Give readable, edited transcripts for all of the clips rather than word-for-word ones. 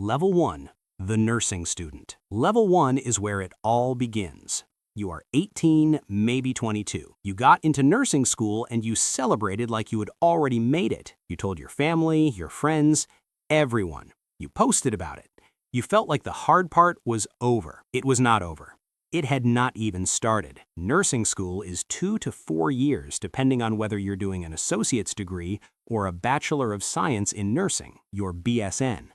Level 1, the nursing student. Level 1 is where it all begins. You are 18, maybe 22. You got into nursing school and you celebrated like you had already made it. You told your family, your friends, everyone. You posted about it. You felt like the hard part was over. It was not over. It had not even started. Nursing school is 2 to 4 years, depending on whether you're doing an associate's degree or a Bachelor of Science in Nursing, your BSN.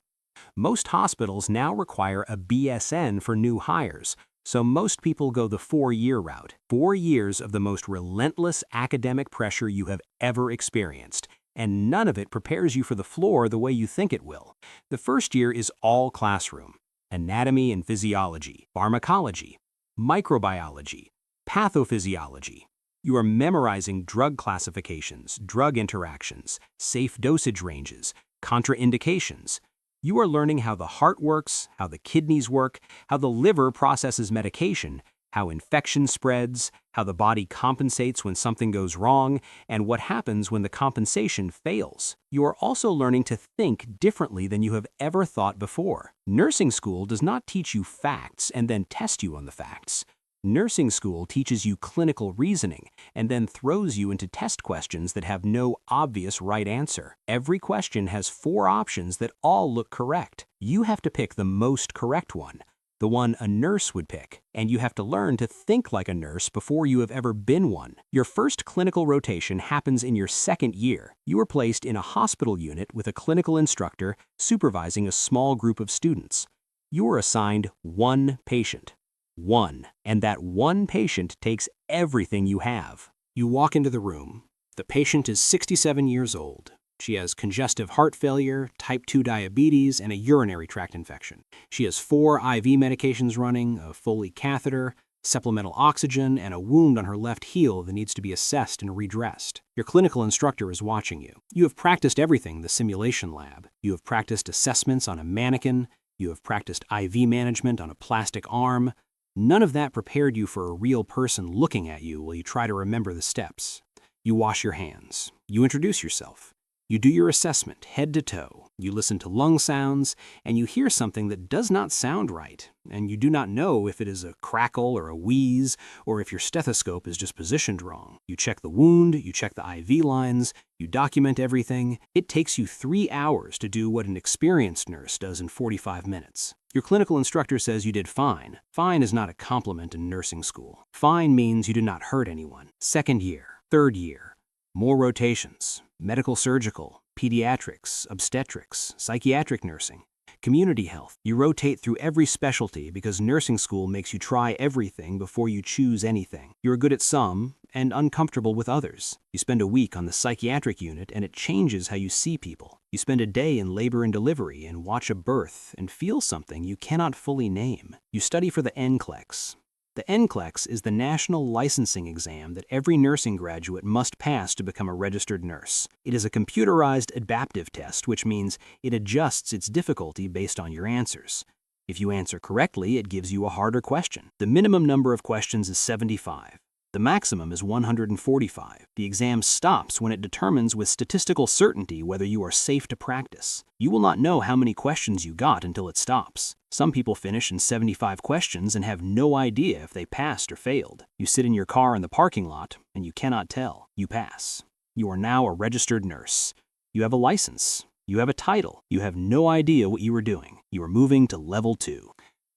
Most hospitals now require a BSN for new hires, so most people go the 4-year route. 4 years of the most relentless academic pressure you have ever experienced, and none of it prepares you for the floor the way you think it will. The first year is all classroom: anatomy and physiology, pharmacology, microbiology, pathophysiology. You are memorizing drug classifications, drug interactions, safe dosage ranges, contraindications. You are learning how the heart works, how the kidneys work, how the liver processes medication, how infection spreads, how the body compensates when something goes wrong, and what happens when the compensation fails. You are also learning to think differently than you have ever thought before. Nursing school does not teach you facts and then test you on the facts. Nursing school teaches you clinical reasoning and then throws you into test questions that have no obvious right answer. Every question has 4 options that all look correct. You have to pick the most correct one, the one a nurse would pick, and you have to learn to think like a nurse before you have ever been one. Your first clinical rotation happens in your 2nd year. You are placed in a hospital unit with a clinical instructor supervising a small group of students. You are assigned 1 patient. 1. And that 1 patient takes everything you have. You walk into the room. The patient is 67 years old. She has congestive heart failure, type 2 diabetes, and a urinary tract infection. She has 4 IV medications running, a Foley catheter, supplemental oxygen, and a wound on her left heel that needs to be assessed and redressed. Your clinical instructor is watching you. You have practiced everything in the simulation lab. You have practiced assessments on a mannequin. You have practiced IV management on a plastic arm. None of that prepared you for a real person looking at you while you try to remember the steps. You wash your hands. You introduce yourself. You do your assessment head to toe. You listen to lung sounds, and you hear something that does not sound right, and you do not know if it is a crackle or a wheeze, or if your stethoscope is just positioned wrong. You check the wound, you check the IV lines, you document everything. It takes you 3 hours to do what an experienced nurse does in 45 minutes. Your clinical instructor says you did fine. Fine is not a compliment in nursing school. Fine means you did not hurt anyone. 2nd year, 3rd year, more rotations, medical surgical, pediatrics, obstetrics, psychiatric nursing, community health. You rotate through every specialty because nursing school makes you try everything before you choose anything. You're good at some and uncomfortable with others. You spend a week on the psychiatric unit and it changes how you see people. You spend a day in labor and delivery and watch a birth and feel something you cannot fully name. You study for the NCLEX. The NCLEX is the national licensing exam that every nursing graduate must pass to become a registered nurse. It is a computerized adaptive test, which means it adjusts its difficulty based on your answers. If you answer correctly, it gives you a harder question. The minimum number of questions is 75. The maximum is 145. The exam stops when it determines with statistical certainty whether you are safe to practice. You will not know how many questions you got until it stops. Some people finish in 75 questions and have no idea if they passed or failed. You sit in your car in the parking lot and you cannot tell. You pass. You are now a registered nurse. You have a license. You have a title. You have no idea what you are doing. You are moving to Level 2.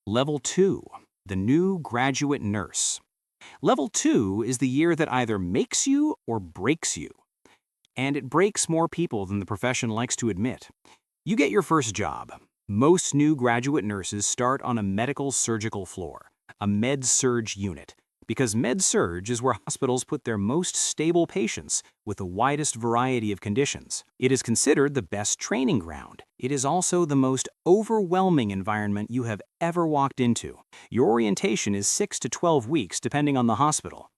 Level 2, the new graduate nurse. Level 2 is the year that either makes you or breaks you. And it breaks more people than the profession likes to admit. You get your first job. Most new graduate nurses start on a medical surgical floor, a med-surg unit, because med-surg is where hospitals put their most stable patients with the widest variety of conditions. It is considered the best training ground. It is also the most overwhelming environment you have ever walked into. Your orientation is 6 to 12 weeks depending on the hospital.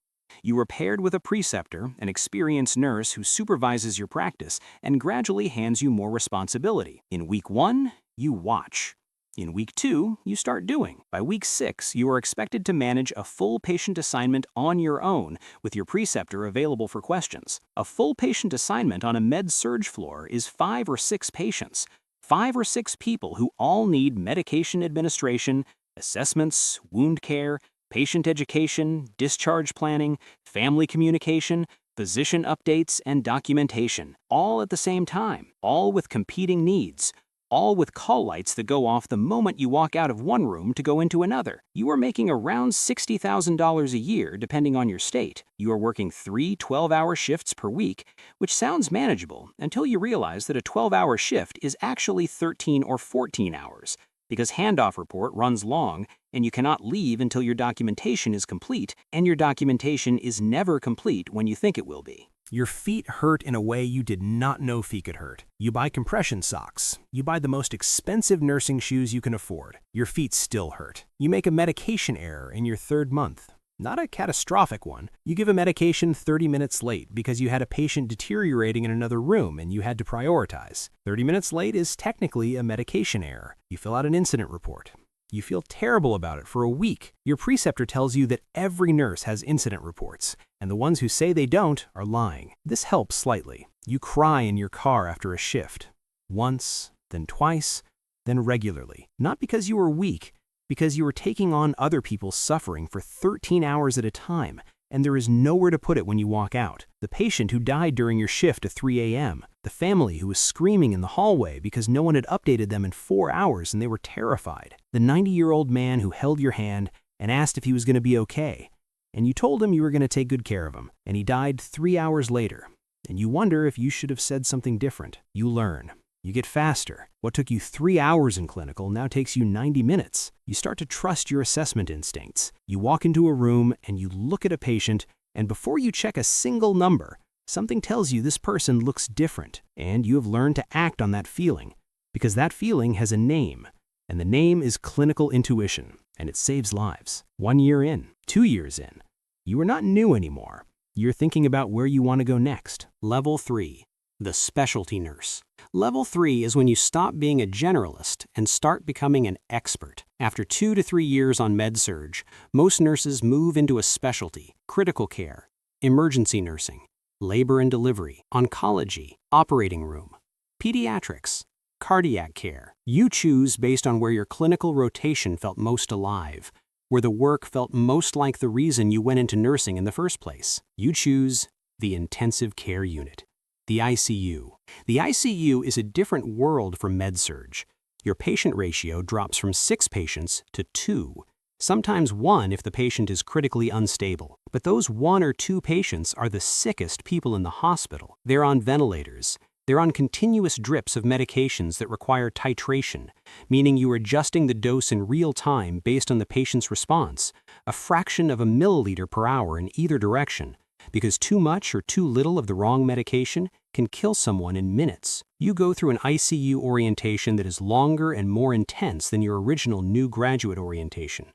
You are paired with a preceptor, an experienced nurse who supervises your practice and gradually hands you more responsibility. In week 1, you watch. In week 2, you start doing. By week 6, you are expected to manage a full patient assignment on your own with your preceptor available for questions. A full patient assignment on a med-surg floor is 5 or 6 patients. 5 or 6 people who all need medication administration, assessments, wound care, patient education, discharge planning, family communication, physician updates, and documentation, all at the same time, all with competing needs, all with call lights that go off the moment you walk out of one room to go into another. You are making around $60,000 a year, depending on your state. You are working 3 12-hour shifts per week, which sounds manageable until you realize that a 12-hour shift is actually 13 or 14 hours, because handoff report runs long and you cannot leave until your documentation is complete, and your documentation is never complete when you think it will be. Your feet hurt in a way you did not know feet could hurt. You buy compression socks. You buy the most expensive nursing shoes you can afford. Your feet still hurt. You make a medication error in your 3rd month. Not a catastrophic one. You give a medication 30 minutes late because you had a patient deteriorating in another room and you had to prioritize. 30 minutes late is technically a medication error. You fill out an incident report. You feel terrible about it for a week. Your preceptor tells you that every nurse has incident reports, and the ones who say they don't are lying. This helps slightly. You cry in your car after a shift. Once, then twice, then regularly. Not because you were weak, because you were taking on other people's suffering for 13 hours at a time, and there is nowhere to put it when you walk out. The patient who died during your shift at 3 a.m., the family who was screaming in the hallway because no one had updated them in 4 hours and they were terrified. The 90-year-old man who held your hand and asked if he was going to be okay, and you told him you were going to take good care of him, and he died 3 hours later, and you wonder if you should have said something different. You learn. You get faster. What took you 3 hours in clinical now takes you 90 minutes. You start to trust your assessment instincts. You walk into a room and you look at a patient, and before you check a single number, something tells you this person looks different, and you have learned to act on that feeling, because that feeling has a name, and the name is clinical intuition, and it saves lives. 1 year in, 2 years in, you are not new anymore. You're thinking about where you want to go next. Level 3. The specialty nurse. Level 3 is when you stop being a generalist and start becoming an expert. After 2 to 3 years on med-surg, most nurses move into a specialty: critical care, emergency nursing, labor and delivery, oncology, operating room, pediatrics, cardiac care. You choose based on where your clinical rotation felt most alive, where the work felt most like the reason you went into nursing in the first place. You choose the intensive care unit. The ICU. The ICU is a different world from med-surg. Your patient ratio drops from 6 patients to 2, sometimes 1 if the patient is critically unstable. But those 1 or 2 patients are the sickest people in the hospital. They're on ventilators. They're on continuous drips of medications that require titration, meaning you are adjusting the dose in real time based on the patient's response, a fraction of a milliliter per hour in either direction, because too much or too little of the wrong medication can kill someone in minutes. You go through an ICU orientation that is longer and more intense than your original new graduate orientation.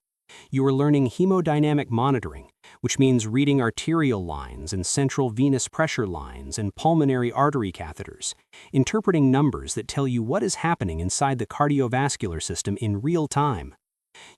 You are learning hemodynamic monitoring, which means reading arterial lines and central venous pressure lines and pulmonary artery catheters, interpreting numbers that tell you what is happening inside the cardiovascular system in real time.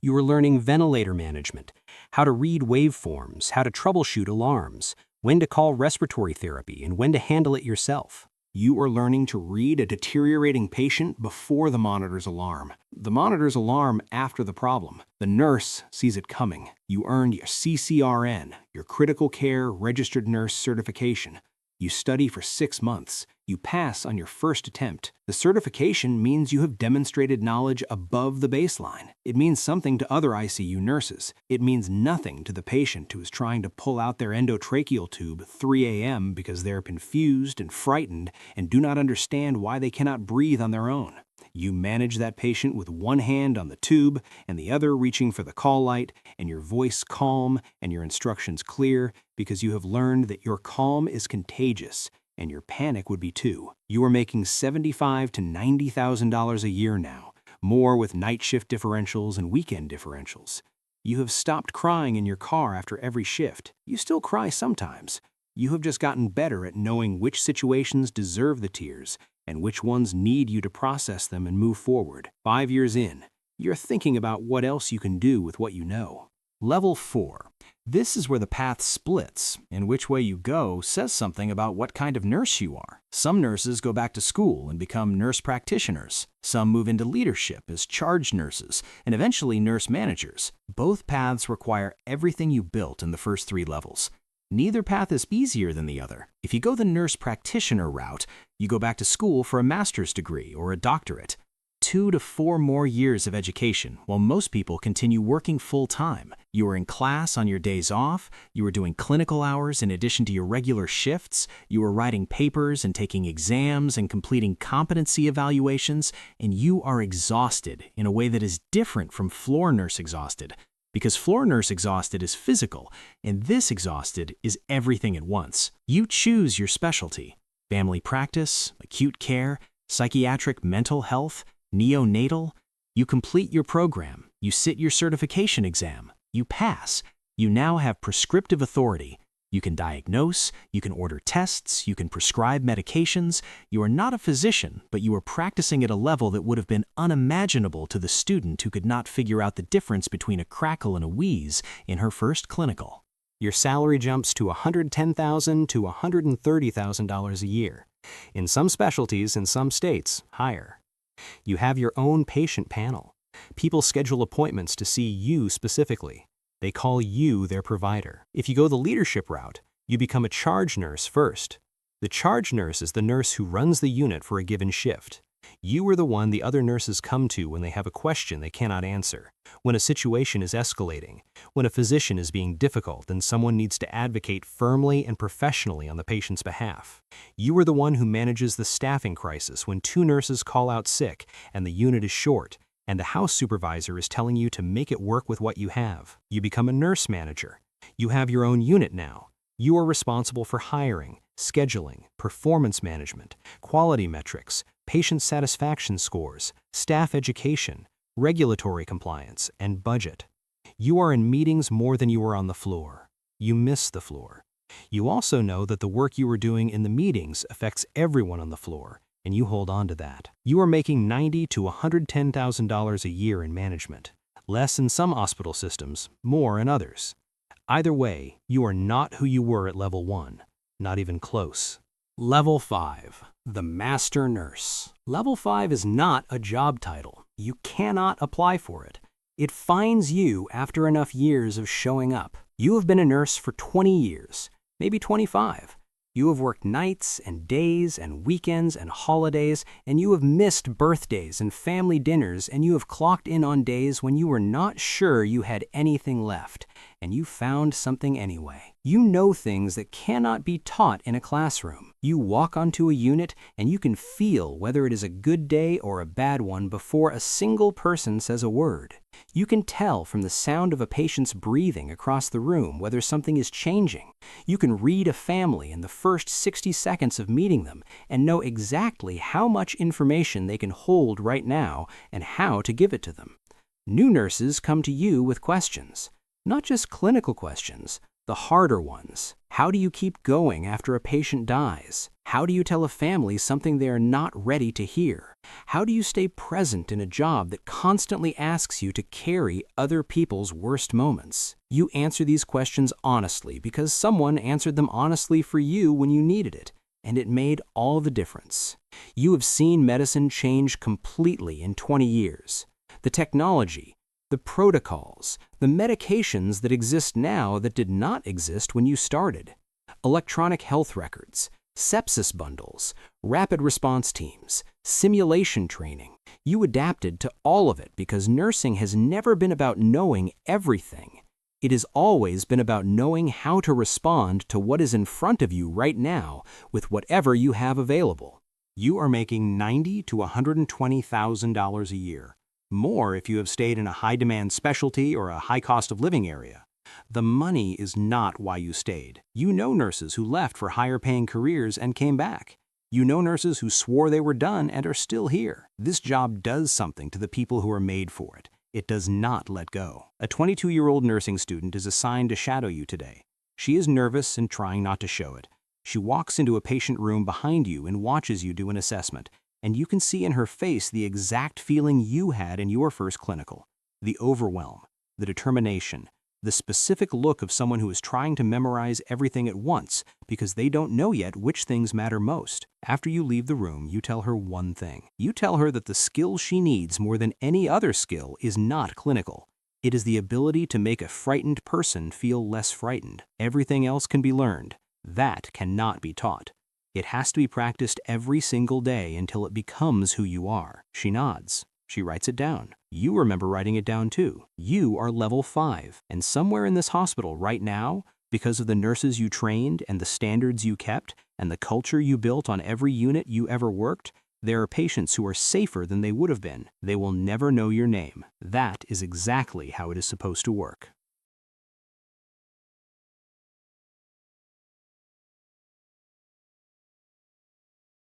You are learning ventilator management, how to read waveforms, how to troubleshoot alarms, when to call respiratory therapy, and when to handle it yourself. You are learning to read a deteriorating patient before the monitor's alarm. The monitor's alarm after the problem. The nurse sees it coming. You earned your CCRN, your critical care registered nurse certification. You study for 6 months. You pass on your first attempt. The certification means you have demonstrated knowledge above the baseline. It means something to other ICU nurses. It means nothing to the patient who is trying to pull out their endotracheal tube at 3 a.m. because they are confused and frightened and do not understand why they cannot breathe on their own. You manage that patient with one hand on the tube and the other reaching for the call light, and your voice calm and your instructions clear, because you have learned that your calm is contagious and your panic would be too. You are making $75,000 to $90,000 a year now, more with night shift differentials and weekend differentials. You have stopped crying in your car after every shift. You still cry sometimes. You have just gotten better at knowing which situations deserve the tears and which ones need you to process them and move forward. 5 years in, you're thinking about what else you can do with what you know. Level 4. This is where the path splits, and which way you go says something about what kind of nurse you are. Some nurses go back to school and become nurse practitioners. Some move into leadership as charge nurses, and eventually nurse managers. Both paths require everything you built in the first 3 levels. Neither path is easier than the other. If you go the nurse practitioner route, you go back to school for a master's degree or a doctorate. 2 to 4 more years of education, while most people continue working full-time. You are in class on your days off, you are doing clinical hours in addition to your regular shifts, you are writing papers and taking exams and completing competency evaluations, and you are exhausted in a way that is different from floor nurse exhausted. Because floor nurse exhausted is physical, and this exhausted is everything at once. You choose your specialty: family practice, acute care, psychiatric mental health, neonatal. You complete your program, you sit your certification exam, you pass. You now have prescriptive authority. You can diagnose, you can order tests, you can prescribe medications. You are not a physician, but you are practicing at a level that would have been unimaginable to the student who could not figure out the difference between a crackle and a wheeze in her first clinical. Your salary jumps to $110,000 to $130,000 a year. In some specialties, in some states, higher. You have your own patient panel. People schedule appointments to see you specifically. They call you their provider. If you go the leadership route, you become a charge nurse first. The charge nurse is the nurse who runs the unit for a given shift. You are the one the other nurses come to when they have a question they cannot answer, when a situation is escalating, when a physician is being difficult and someone needs to advocate firmly and professionally on the patient's behalf. You are the one who manages the staffing crisis when 2 nurses call out sick and the unit is short, and the house supervisor is telling you to make it work with what you have. You become a nurse manager. You have your own unit now. You are responsible for hiring, scheduling, performance management, quality metrics, patient satisfaction scores, staff education, regulatory compliance, and budget. You are in meetings more than you are on the floor. You miss the floor. You also know that the work you are doing in the meetings affects everyone on the floor, and you hold on to that. You are making $90,000 to $110,000 a year in management. Less in some hospital systems, more in others. Either way, you are not who you were at level 1. Not even close. Level 5. The Master Nurse. Level 5 is not a job title. You cannot apply for it. It finds you after enough years of showing up. You have been a nurse for 20 years, maybe 25. You have worked nights and days and weekends and holidays, and you have missed birthdays and family dinners, and you have clocked in on days when you were not sure you had anything left, and you found something anyway. You know things that cannot be taught in a classroom. You walk onto a unit, and you can feel whether it is a good day or a bad one before a single person says a word. You can tell from the sound of a patient's breathing across the room whether something is changing. You can read a family in the first 60 seconds of meeting them and know exactly how much information they can hold right now and how to give it to them. New nurses come to you with questions, not just clinical questions, the harder ones. How do you keep going after a patient dies? How do you tell a family something they are not ready to hear? How do you stay present in a job that constantly asks you to carry other people's worst moments? You answer these questions honestly because someone answered them honestly for you when you needed it, and it made all the difference. You have seen medicine change completely in 20 years. The technology, the protocols, the medications that exist now that did not exist when you started. Electronic health records, sepsis bundles, rapid response teams, simulation training. You adapted to all of it because nursing has never been about knowing everything. It has always been about knowing how to respond to what is in front of you right now with whatever you have available. You are making $90,000 to $120,000 a year. More if you have stayed in a high-demand specialty or a high-cost-of-living area. The money is not why you stayed. You know nurses who left for higher-paying careers and came back. You know nurses who swore they were done and are still here. This job does something to the people who are made for it. It does not let go. A 22-year-old nursing student is assigned to shadow you today. She is nervous and trying not to show it. She walks into a patient room behind you and watches you do an assessment. And you can see in her face the exact feeling you had in your first clinical. The overwhelm, the determination, the specific look of someone who is trying to memorize everything at once because they don't know yet which things matter most. After you leave the room, you tell her one thing. You tell her that the skill she needs more than any other skill is not clinical. It is the ability to make a frightened person feel less frightened. Everything else can be learned. That cannot be taught. It has to be practiced every single day until it becomes who you are. She nods. She writes it down. You remember writing it down too. You are level 5. And somewhere in this hospital right now, because of the nurses you trained and the standards you kept and the culture you built on every unit you ever worked, there are patients who are safer than they would have been. They will never know your name. That is exactly how it is supposed to work.